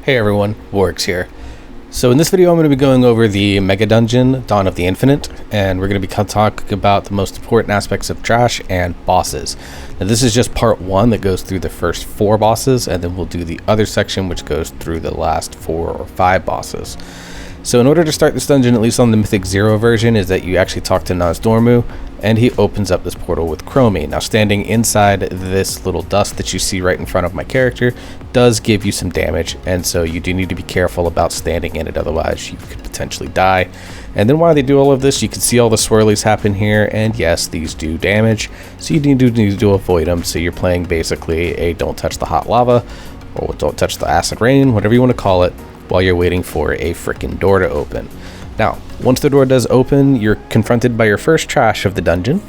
Hey everyone, Warx here. So in this video I'm going to be going over the Mega Dungeon, Dawn of the Infinite, and we're going to be talking about the most important aspects of trash and bosses. Now this is just part one that goes through the first 4 bosses, and then we'll do the other section which goes through the last 4 or 5 bosses. So in order to start this dungeon, at least on the Mythic 0 version, is that you actually talk to Nozdormu, and he opens up this portal with Chromie. Now standing inside this little dust that you see right in front of my character does give you some damage, and so you do need to be careful about standing in it, otherwise you could potentially die. And then while they do all of this, you can see all the swirlies happen here, and yes, these do damage, so you need to avoid them. So you're playing basically a don't touch the hot lava, or don't touch the acid rain, whatever you want to call it, while you're waiting for a frickin' door to open. Now, once the door does open, you're confronted by your first trash of the dungeon.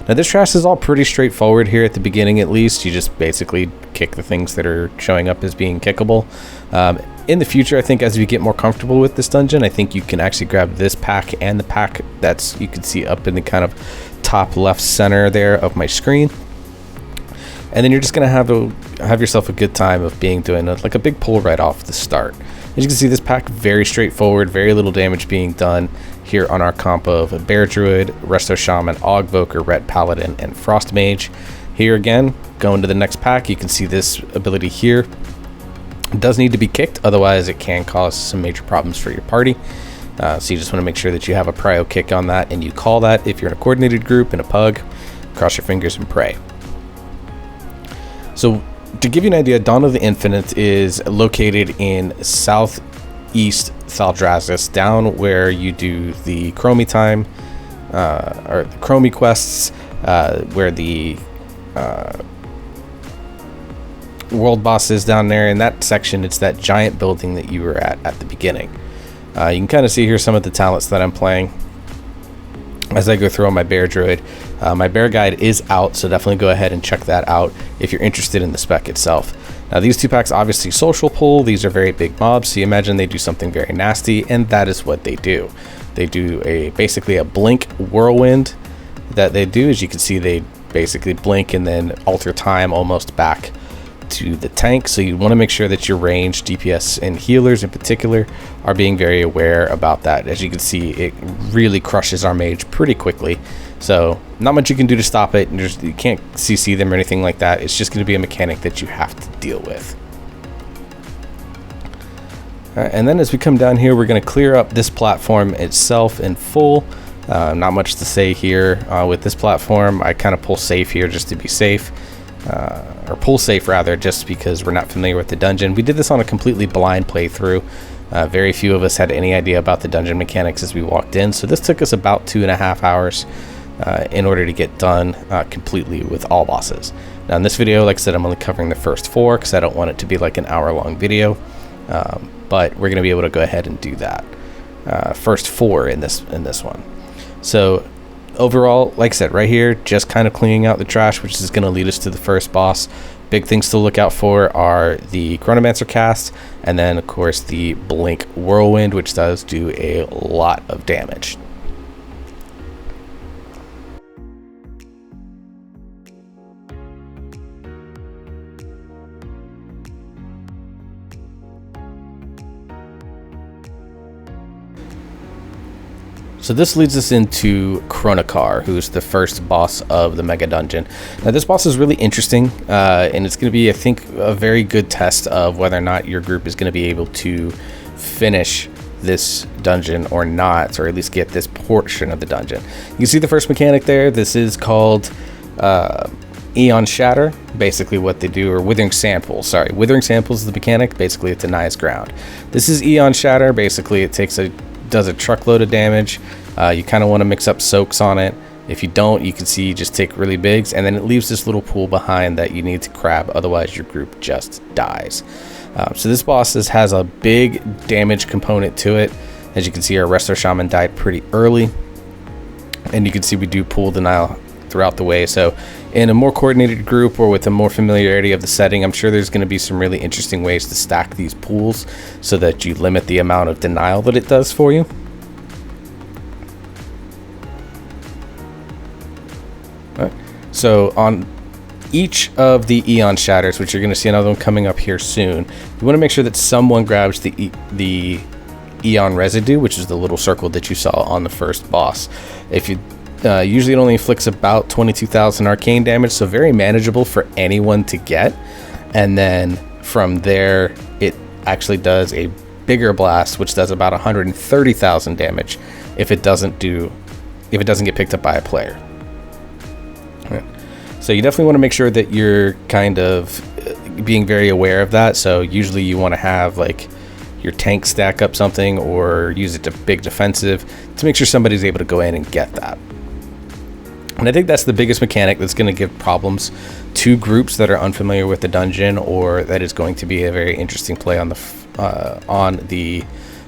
Now this trash is all pretty straightforward here at the beginning, at least. You just basically kick the things that are showing up as being kickable. In the future, I think as you get more comfortable with this dungeon, I think you can actually grab this pack and the pack that's, you can see up in the kind of top left center there of my screen. And then you're just gonna have yourself a good time of doing like a big pull right off the start. As you can see, this pack very straightforward, very little damage being done here on our comp of Bear Druid, Resto Shaman, Augvoker, Ret Paladin, and Frost Mage. Here again, going to the next pack, you can see this ability here. It does need to be kicked, otherwise it can cause some major problems for your party. So you just want to make sure that you have a prio kick on that, and you call that if you're in a coordinated group in a pug. Cross your fingers and pray. So to give you an idea, Dawn of the Infinite is located in southeast Thaldraszus, down where you do the Chromie time, or the Chromie quests, where the world boss is down there. In that section, it's that giant building that you were at the beginning. You can kind of see here some of the talents that I'm playing as I go through on my Bear Druid. My Bear Guide is out, so definitely go ahead and check that out if you're interested in the spec itself. Now these 2 packs obviously social pull. These are very big mobs, so you imagine they do something very nasty, and that is what they do. They do basically a blink whirlwind that they do. As you can see, they basically blink and then alter time almost back to the tank, so you want to make sure that your range, DPS, and healers in particular are being very aware about that. As you can see, it really crushes our mage pretty quickly, so not much you can do to stop it. You can't CC them or anything like that. It's just going to be a mechanic that you have to deal with. Alright, and then as we come down here, we're going to clear up this platform itself in full. Not much to say here with this platform. I kind of pull safe here just to be safe. Or pull safe rather, just because we're not familiar with the dungeon. We did this on a completely blind playthrough. Very few of us had any idea about the dungeon mechanics as we walked in, so this took us about 2.5 hours in order to get done completely with all bosses. Now in this video, like I said, I'm only covering the first 4 because I don't want it to be like an hour-long video, but we're going to be able to go ahead and do that. First 4 in this one. So overall, like I said, right here, just kind of cleaning out the trash, which is going to lead us to the first boss. Big things to look out for are the Chronomancer cast, and then of course the Blink Whirlwind, which does do a lot of damage. So this leads us into Chronocar, who's the first boss of the Mega Dungeon. Now this boss is really interesting, and it's going to be, I think, a very good test of whether or not your group is going to be able to finish this dungeon or not, or at least get this portion of the dungeon. You can see the first mechanic there. This is called Eon Shatter, basically what they do, or Withering Samples. Sorry, Withering Samples is the mechanic. Basically, it denies ground. This is Eon Shatter. Basically, it does a truckload of damage. You kind of want to mix up soaks on it. If you don't, you can see you just take really bigs, and then it leaves this little pool behind that you need to grab, otherwise your group just dies. So this boss has a big damage component to it. As you can see, our Resto Shaman died pretty early, and you can see we do pool denial throughout the way. So in a more coordinated group or with a more familiarity of the setting, I'm sure there's going to be some really interesting ways to stack these pools so that you limit the amount of denial that it does for you. All right. So on each of the Eon Shatters, which you're going to see another one coming up here soon, you want to make sure that someone grabs the Eon Residue, which is the little circle that you saw on the first boss. If you usually it only inflicts about 22,000 arcane damage, so very manageable for anyone to get. And then from there, it actually does a bigger blast, which does about 130,000 damage if it doesn't get picked up by a player. Right. So you definitely want to make sure that you're kind of being very aware of that. So usually you want to have like your tank stack up something or use it to big defensive to make sure somebody's able to go in and get that. And I think that's the biggest mechanic that's going to give problems to groups that are unfamiliar with the dungeon, or that is going to be a very interesting play on the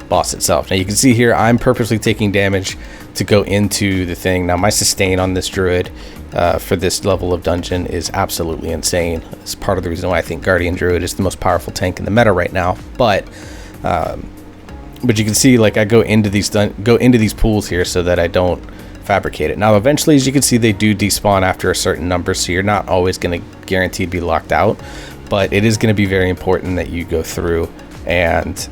boss itself. Now you can see here I'm purposely taking damage to go into the thing. Now my sustain on this druid for this level of dungeon is absolutely insane. It's part of the reason why I think Guardian Druid is the most powerful tank in the meta right now. But you can see, like, I go into these pools here so that I don't fabricate it. Now eventually, as you can see, they do despawn after a certain number, so you're not always going to guarantee to be locked out, but it is going to be very important that you go through and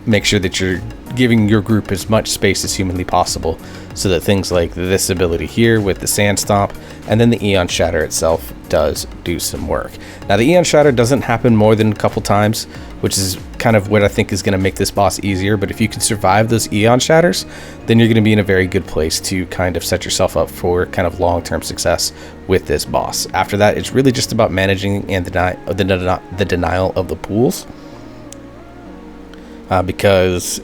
make sure that you're giving your group as much space as humanly possible, so that things like this ability here with the Sand Stomp and then the Eon Shatter itself does do some work. Now the Eon Shatter doesn't happen more than a couple times, which is kind of what I think is going to make this boss easier, but if you can survive those Eon Shatters, then you're going to be in a very good place to kind of set yourself up for kind of long-term success with this boss. After that, it's really just about managing and the denial of the pools, because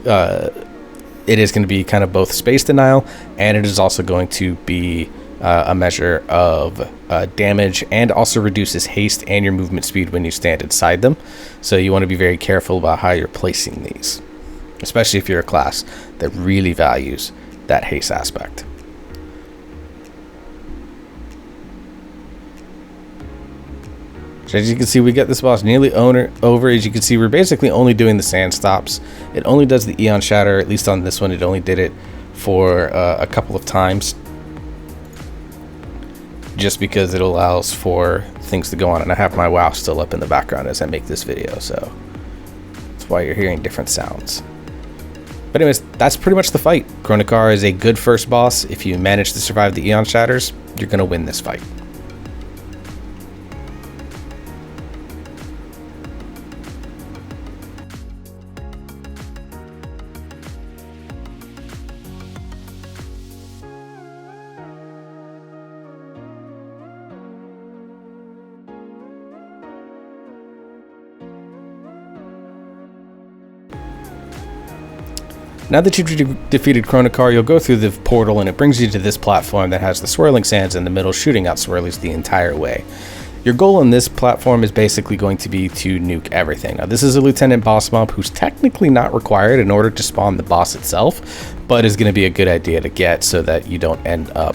it is going to be kind of both space denial, and it is also going to be a measure of damage, and also reduces haste and your movement speed when you stand inside them. So you want to be very careful about how you're placing these, especially if you're a class that really values that haste aspect. So as you can see, we get this boss nearly over. As you can see, we're basically only doing the Sand Stops. It only does the Eon Shatter, at least on this one. It only did it for a couple of times, just because it allows for things to go on. And I have my WoW still up in the background as I make this video, so that's why you're hearing different sounds. But anyways, that's pretty much the fight. Kronikar is a good first boss. If you manage to survive the Eon Shatters, you're going to win this fight. Now that you've defeated Kronikar, you'll go through the portal and it brings you to this platform that has the swirling sands in the middle, shooting out swirlies the entire way. Your goal on this platform is basically going to be to nuke everything. Now this is a Lieutenant Boss Mob who's technically not required in order to spawn the boss itself, but is going to be a good idea to get so that you don't end up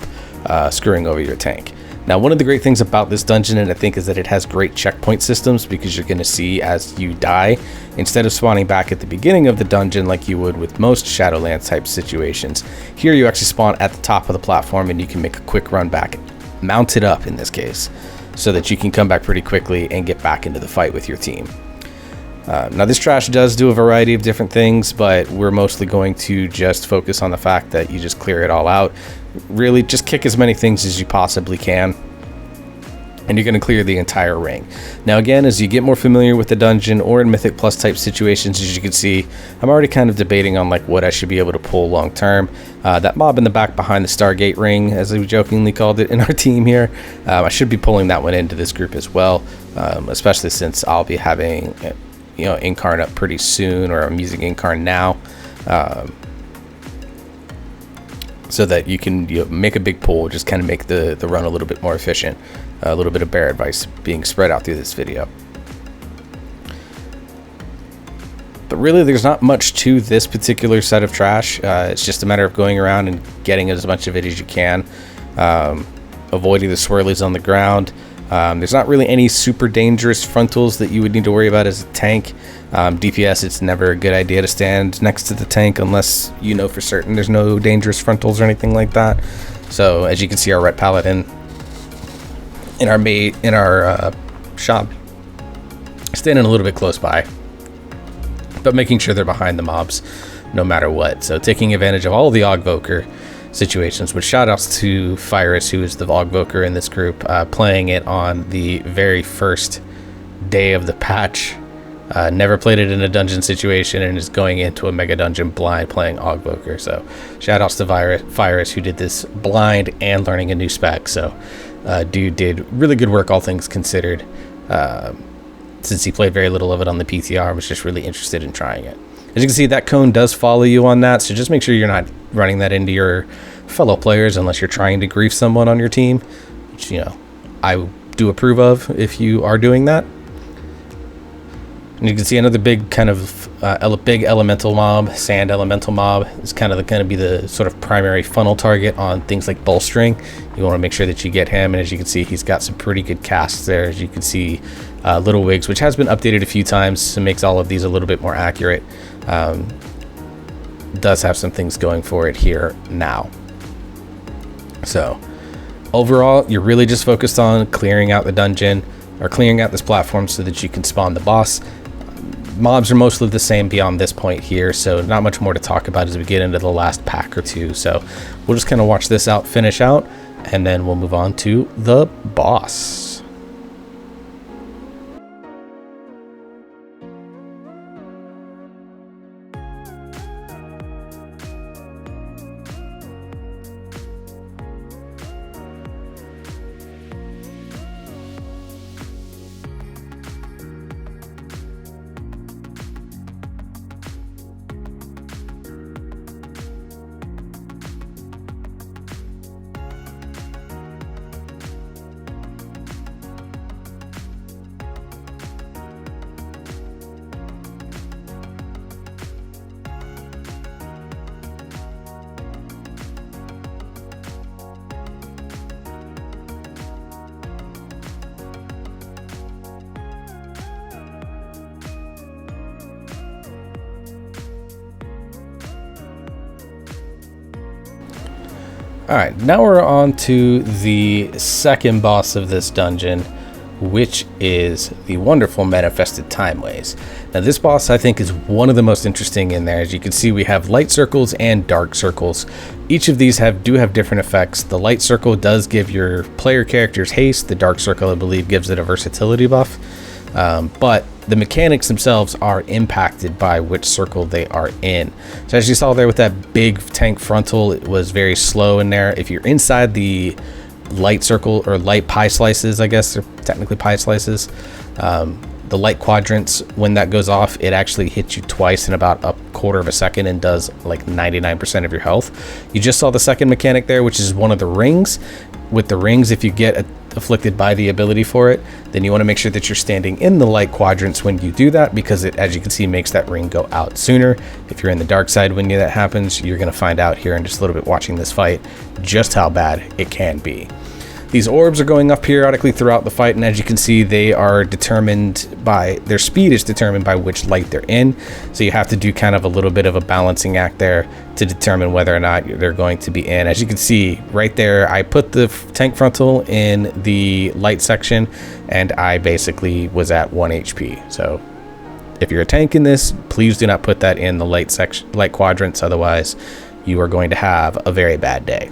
screwing over your tank. Now, one of the great things about this dungeon, and I think, is that it has great checkpoint systems, because you're going to see as you die, instead of spawning back at the beginning of the dungeon like you would with most Shadowlands type situations, here you actually spawn at the top of the platform and you can make a quick run back, mounted up in this case, so that you can come back pretty quickly and get back into the fight with your team. Now this trash does do a variety of different things, but we're mostly going to just focus on the fact that you just clear it all out. Really just kick as many things as you possibly can, and you're going to clear the entire ring. Now again, as you get more familiar with the dungeon or in Mythic Plus type situations, as you can see, I'm already kind of debating on like what I should be able to pull long term. That mob in the back behind the Stargate ring, as we jokingly called it in our team here, I should be pulling that one into this group as well, especially since I'll be having Incarn up pretty soon, or I'm using Incarn now, so that you can make a big pull, just kind of make the run a little bit more efficient. A little bit of bear advice being spread out through this video. But really, there's not much to this particular set of trash. It's just a matter of going around and getting as much of it as you can, avoiding the swirlies on the ground. There's not really any super dangerous frontals that you would need to worry about as a tank. DPS, it's never a good idea to stand next to the tank unless you know for certain there's no dangerous frontals or anything like that. So as you can see, our Ret Paladin in our shop, standing a little bit close by, but making sure they're behind the mobs no matter what. So taking advantage of all the Augvoker situations, which shout outs to Virus, who is the Augvoker in this group, playing it on the very first day of the patch. Never played it in a dungeon situation and is going into a mega dungeon blind playing Augvoker. So shout outs to Virus, who did this blind and learning a new spec. So dude did really good work, all things considered. Since he played very little of it on the PTR, was just really interested in trying it. As you can see, that cone does follow you on that, so just make sure you're not running that into your fellow players unless you're trying to grief someone on your team, which, you know, I do approve of if you are doing that. And you can see another big kind of big elemental mob, sand elemental mob, is kind of going to be the sort of primary funnel target on things like bolstering. You want to make sure that you get him, and as you can see, he's got some pretty good casts there. As you can see, Little Wigs, which has been updated a few times, so makes all of these a little bit more accurate. Does have some things going for it here now. So overall, you're really just focused on clearing out the dungeon or clearing out this platform so that you can spawn the boss. Mobs are mostly the same beyond this point here, so not much more to talk about as we get into the last pack or two. So we'll just kind of watch this out, finish out, and then we'll move on to the boss. Alright, now we're on to the second boss of this dungeon, which is the wonderful Manifested Timeways. Now this boss I think is one of the most interesting in there. As you can see, we have light circles and dark circles. Each of these do have different effects. The light circle does give your player characters haste. The dark circle, I believe, gives it a versatility buff. But the mechanics themselves are impacted by which circle they are in. So as you saw there with that big tank frontal, it was very slow in there. If you're inside the light circle, or light pie slices, I guess they're technically pie slices, the light quadrants, when that goes off, it actually hits you twice in about a quarter of a second and does like 99% of your health. You just saw the second mechanic there, which is one of the rings. With the rings, if you get afflicted by the ability for it, then you want to make sure that you're standing in the light quadrants when you do that, because it, as you can see, makes that ring go out sooner. If you're in the dark side when that happens, you're going to find out here in just a little bit watching this fight just how bad it can be. These orbs are going up periodically throughout the fight, and as you can see, they are determined by, their speed is determined by which light they're in. So you have to do kind of a little bit of a balancing act there to determine whether or not they're going to be in. As you can see right there, I put the tank frontal in the light section, and I basically was at 1 HP. So if you're a tank in this, please do not put that in the light section, light quadrants, otherwise you are going to have a very bad day.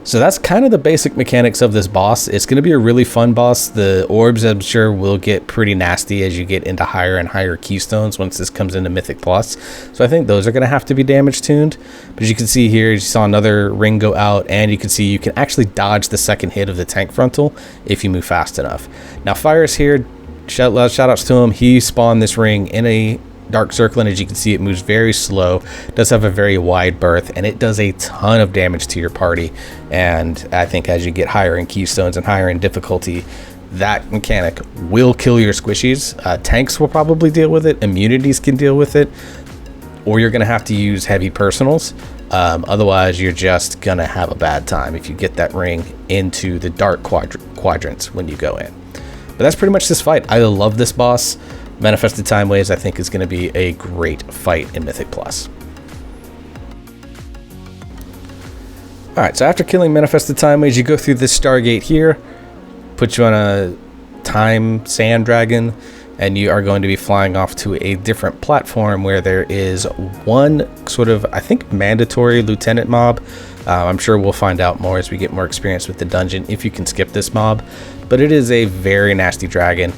So that's kind of the basic mechanics of this boss. It's going to be a really fun boss. The orbs, I'm sure, will get pretty nasty as you get into higher and higher keystones once this comes into Mythic Plus. So I think those are going to have to be damage tuned. But as you can see here, you saw another ring go out, and you can see you can actually dodge the second hit of the tank frontal if you move fast enough. Now Fire's here, shout outs to him. He spawned this ring in a dark circle, and as you can see, it moves very slow. It does have a very wide berth, and it does a ton of damage to your party. And I think as you get higher in keystones and higher in difficulty, that mechanic will kill your squishies. Tanks will probably deal with it, immunities can deal with it, or you're going to have to use heavy personals. Otherwise you're just gonna have a bad time if you get that ring into the dark quadrants when you go in. But that's pretty much this fight. I love this boss. Manifested Timeways, I think, is going to be a great fight in Mythic Plus. Alright, so after killing Manifested Time Waves, you go through this Stargate here, put you on a Time Sand Dragon, and you are going to be flying off to a different platform where there is one sort of, I think, mandatory lieutenant mob. I'm sure we'll find out more as we get more experience with the dungeon if you can skip this mob, but it is a very nasty dragon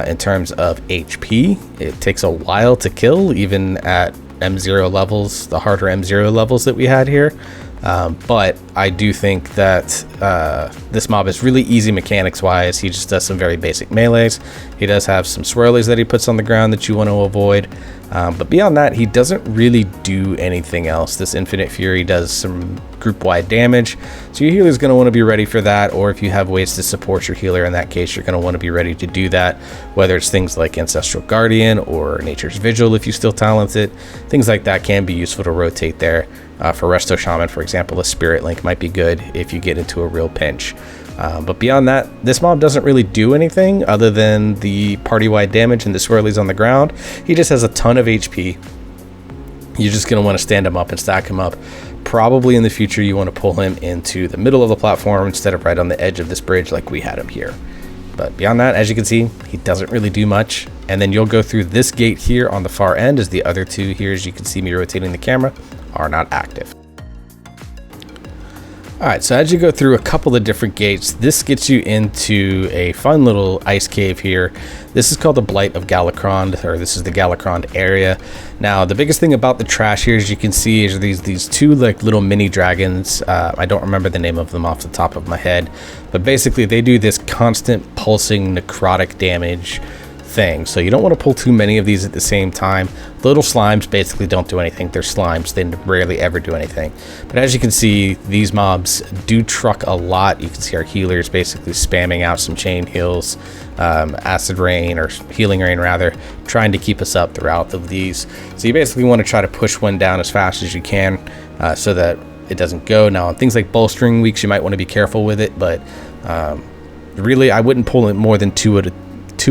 in terms of HP. It takes a while to kill, even at M0 levels, the harder M0 levels that we had here. But I do think that this mob is really easy mechanics wise. He just does some very basic melees. He does have some swirlies that he puts on the ground that you want to avoid. But beyond that, he doesn't really do anything else. This Infinite Fury does some group-wide damage, so your healer is going to want to be ready for that, or if you have ways to support your healer in that case, you're going to want to be ready to do that, whether it's things like Ancestral Guardian or Nature's Vigil if you still talent it. Things like that can be useful to rotate there. For Resto Shaman, for example, a Spirit Link might be good if you get into a real pinch. But beyond that, this mob doesn't really do anything other than the party-wide damage and the swirlies on the ground. He just has a ton of HP. You're just going to want to stand him up and stack him up. Probably in the future, you want to pull him into the middle of the platform instead of right on the edge of this bridge like we had him here. But beyond that, as you can see, he doesn't really do much. And then you'll go through this gate here on the far end, as the other two here, as you can see me rotating the camera, are not active. Alright, so as you go through a couple of different gates, this gets you into a fun little ice cave here. This is called the Blight of Galakrond, or this is the Galakrond area. Now, the biggest thing about the trash here, as you can see, is these two like little mini dragons. I don't remember the name of them off the top of my head, but basically they do this constant pulsing necrotic damage thing, so you don't want to pull too many of these at the same time. Little slimes basically don't do anything. They're slimes, they rarely ever do anything. But as you can see, these mobs do truck a lot. You can see our healers basically spamming out some chain heals, acid rain, or healing rain rather, trying to keep us up throughout of these. So you basically want to try to push one down as fast as you can so that it doesn't go. Now on things like bolstering weeks, you might want to be careful with it, but really I wouldn't pull it more than two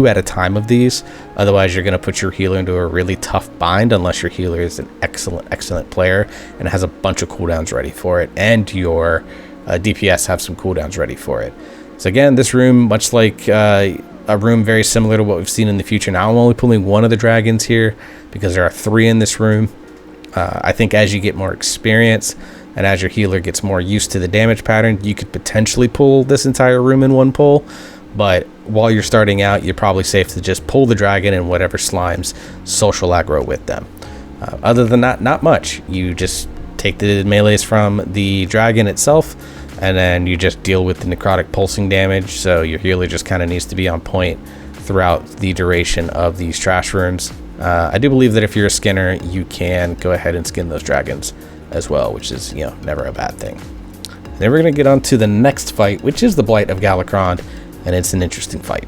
at a time of these. Otherwise you're going to put your healer into a really tough bind, unless your healer is an excellent player and has a bunch of cooldowns ready for it, and your DPS have some cooldowns ready for it. So again, this room, much like a room very similar to what we've seen in the future. Now I'm only pulling one of the dragons here because there are 3 in this room. I think as you get more experience and as your healer gets more used to the damage pattern, you could potentially pull this entire room in one pull. But while you're starting out, you're probably safe to just pull the dragon and whatever slimes social aggro with them. Other than that, not much. You just take the melees from the dragon itself, and then you just deal with the necrotic pulsing damage. So your healer just kind of needs to be on point throughout the duration of these trash rooms. I do believe that if you're a skinner, you can go ahead and skin those dragons as well, which is, you know, never a bad thing. And then we're going to get on to the next fight, which is the Blight of Galakrond. And it's an interesting fight.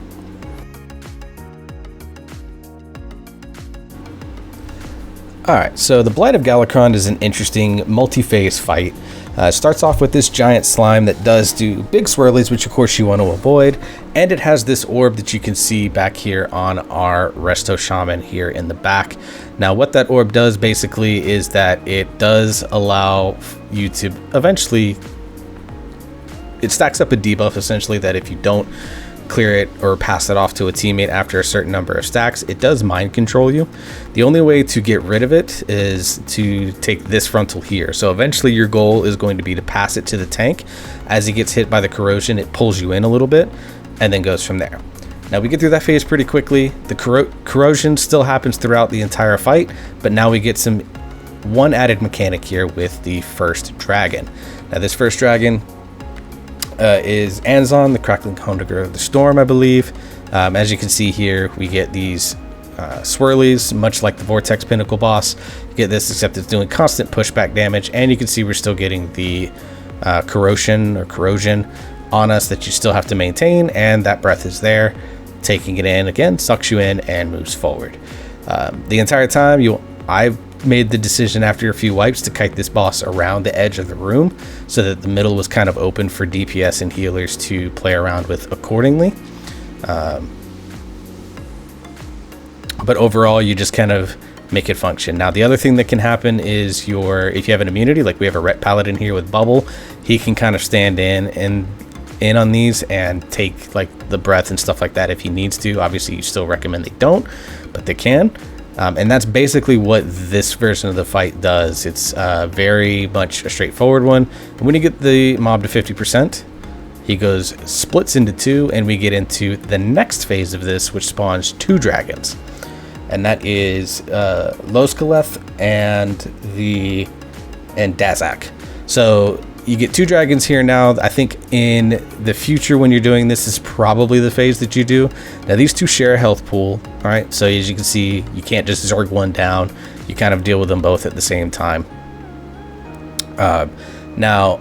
Alright, so the Blight of Galakrond is an interesting multi-phase fight. It starts off with this giant slime that does do big swirlies, which of course you want to avoid. And it has this orb that you can see back here on our Resto Shaman here in the back. Now what that orb does basically is that it does allow you to eventually... It stacks up a debuff essentially that if you don't clear it or pass it off to a teammate after a certain number of stacks, it does mind control you. The only way to get rid of it is to take this frontal here. So eventually your goal is going to be to pass it to the tank. As he gets hit by the corrosion, it pulls you in a little bit and then goes from there. Now we get through that phase pretty quickly. The corrosion still happens throughout the entire fight, but now we get one added mechanic here with the first dragon. Now this first dragon is Anzon, the Crackling Conductor of the Storm, I believe. As you can see here, we get these swirlies, much like the Vortex Pinnacle boss. You get this, except it's doing constant pushback damage, and you can see we're still getting the corrosion on us that you still have to maintain, and that breath is there. Taking it in, again, sucks you in and moves forward. The entire time, I've made the decision after a few wipes to kite this boss around the edge of the room so that the middle was kind of open for DPS and healers to play around with accordingly. But overall, you just kind of make it function. Now the other thing that can happen is if you have an immunity, like we have a Ret Paladin here with Bubble, he can kind of stand in on these and take like the breath and stuff like that if he needs to. Obviously you still recommend they don't, but they can. And that's basically what this version of the fight does. It's very much a straightforward one. And when you get the mob to 50%, he splits into two, and we get into the next phase of this, which spawns 2 dragons. And that is Loskaleth and Dazak. So you get 2 dragons here now. I think in the future when you're doing this is probably the phase that you do. Now these 2 share a health pool, all right? So as you can see, you can't just Zerg one down. You kind of deal with them both at the same time. Now,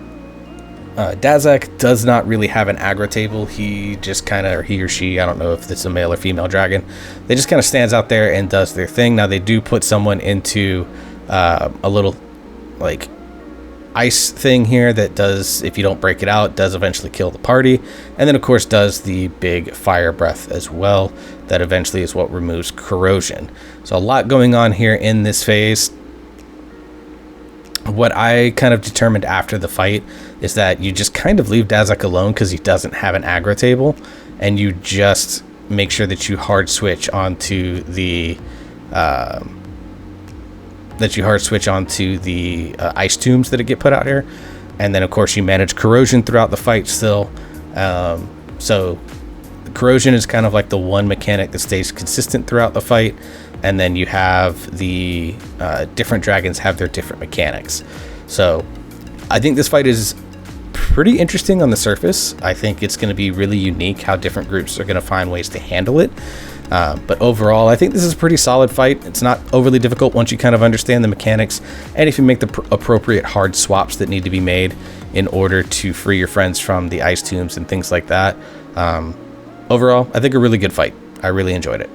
Dazak does not really have an aggro table. He just kind of, or he or she, I don't know if it's a male or female dragon, they just kind of stands out there and does their thing. Now they do put someone into a little like ice thing here that does, if you don't break it out, does eventually kill the party. And then of course does the big fire breath as well. That eventually is what removes corrosion. So a lot going on here in this phase. What I kind of determined after the fight is that you just kind of leave Dazak alone because he doesn't have an aggro table, and you just make sure that you hard switch onto the ice tombs that get put out here. And then of course you manage corrosion throughout the fight still. So corrosion is kind of like the one mechanic that stays consistent throughout the fight. And then you have the different dragons have their different mechanics. So I think this fight is pretty interesting on the surface. I think it's going to be really unique how different groups are going to find ways to handle it. But overall, I think this is a pretty solid fight. It's not overly difficult once you kind of understand the mechanics, and if you make the appropriate hard swaps that need to be made in order to free your friends from the ice tombs and things like that. Overall, I think a really good fight. I really enjoyed it.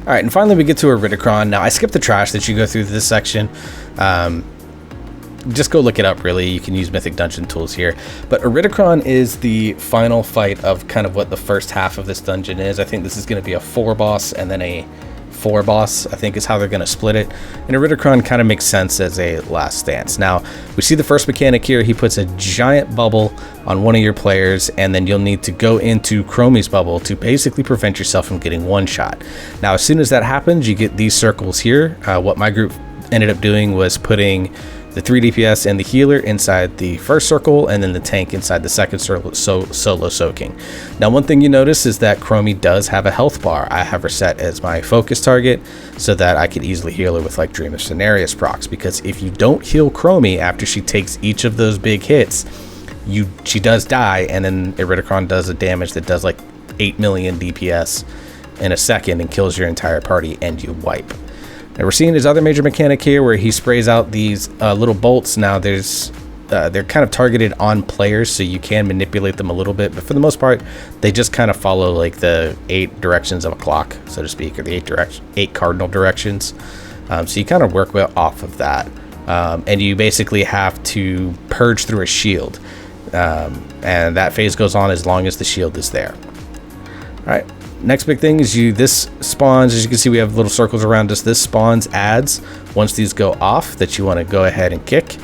All right, and finally we get to Iridikron. Now, I skipped the trash that you go through this section. Just go look it up, really. You can use Mythic Dungeon tools here. But Iridikron is the final fight of kind of what the first half of this dungeon is. I think this is going to be a 4-boss and then a 4-boss, I think is how they're going to split it. And Iridikron kind of makes sense as a last stance. Now, we see the first mechanic here. He puts a giant bubble on one of your players, and then you'll need to go into Chromie's bubble to basically prevent yourself from getting one shot. Now, as soon as that happens, you get these circles here. What my group ended up doing was putting the 3 DPS and the healer inside the first circle, and then the tank inside the second circle, so solo soaking. Now, one thing you notice is that Chromie does have a health bar. I have her set as my focus target so that I could easily heal her with like Dream of Cenarius procs, because if you don't heal Chromie after she takes each of those big hits, she does die, and then Iridikron does a damage that does like 8 million DPS in a second and kills your entire party, and you wipe. Now we're seeing his other major mechanic here where he sprays out these little bolts. Now they're kind of targeted on players, so you can manipulate them a little bit, but for the most part they just kind of follow like the 8 directions of a clock, so to speak, or the 8 cardinal directions. So you kind of work off of that, and you basically have to purge through a shield, and that phase goes on as long as the shield is there. All right. Next big thing is this spawns, as you can see we have little circles around us, this spawns adds once these go off that you want to go ahead and kick,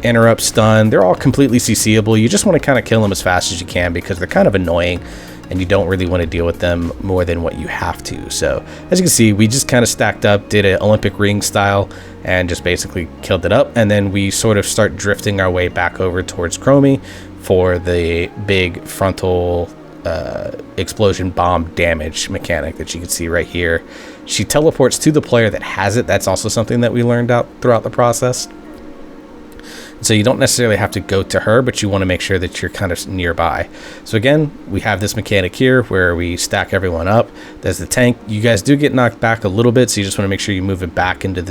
interrupt, stun. They're all completely CCable. You just want to kind of kill them as fast as you can because they're kind of annoying and you don't really want to deal with them more than what you have to. So as you can see, we just kind of stacked up, did an Olympic ring style, and just basically killed it up, and then we sort of start drifting our way back over towards Chromie for the big frontal explosion bomb damage mechanic that you can see right here. She teleports to the player that has it. That's also something that we learned out throughout the process. So you don't necessarily have to go to her, but you want to make sure that you're kind of nearby. So again, we have this mechanic here where we stack everyone up. There's the tank. You guys do get knocked back a little bit, so you just want to make sure you move it back into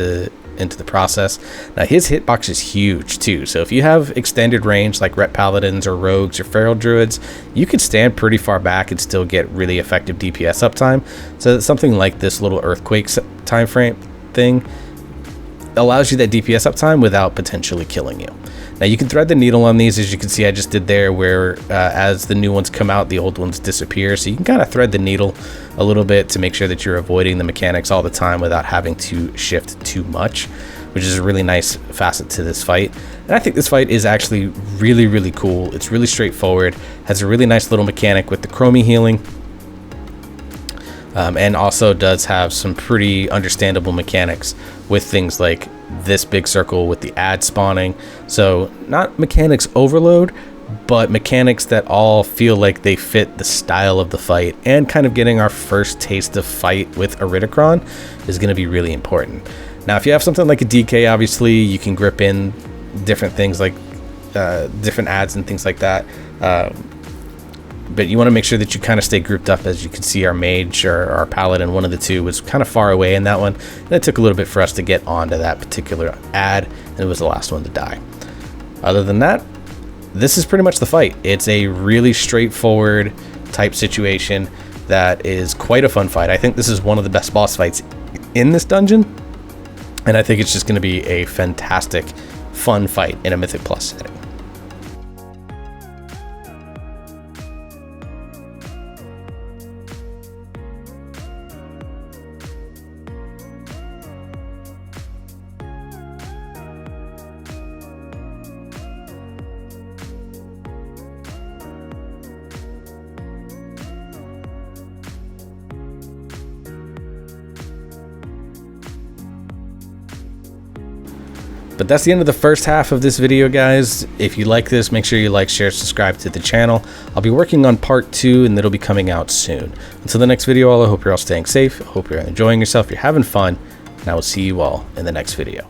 into the process. Now his hitbox is huge too, so if you have extended range like Ret Paladins or Rogues or Feral Druids, you could stand pretty far back and still get really effective DPS uptime. So that something like this little Earthquake time frame thing allows you that DPS uptime without potentially killing you. Now you can thread the needle on these, as you can see I just did there, where as the new ones come out, the old ones disappear. So you can kind of thread the needle a little bit to make sure that you're avoiding the mechanics all the time without having to shift too much, which is a really nice facet to this fight. And I think this fight is actually really, really cool. It's really straightforward, has a really nice little mechanic with the chromie healing, and also does have some pretty understandable mechanics with things like this big circle with the ad spawning. So not mechanics overload, but mechanics that all feel like they fit the style of the fight, and kind of getting our first taste of fight with Iridacron is going to be really important. Now if you have something like a DK, obviously you can grip in different things like different ads and things like that, but you want to make sure that you kind of stay grouped up. As you can see, our mage or our paladin, one of the two, was kind of far away in that one, and it took a little bit for us to get onto that particular ad, and it was the last one to die. Other than that, this is pretty much the fight. It's a really straightforward type situation that is quite a fun fight. I think this is one of the best boss fights in this dungeon, and I think it's just going to be a fantastic fun fight in a Mythic Plus setting. But that's the end of the first half of this video, guys. If you like this, make sure you like, share, subscribe to the channel. I'll be working on part 2, and that'll be coming out soon. Until the next video, I hope you're all staying safe. I hope you're enjoying yourself, you're having fun, and I will see you all in the next video.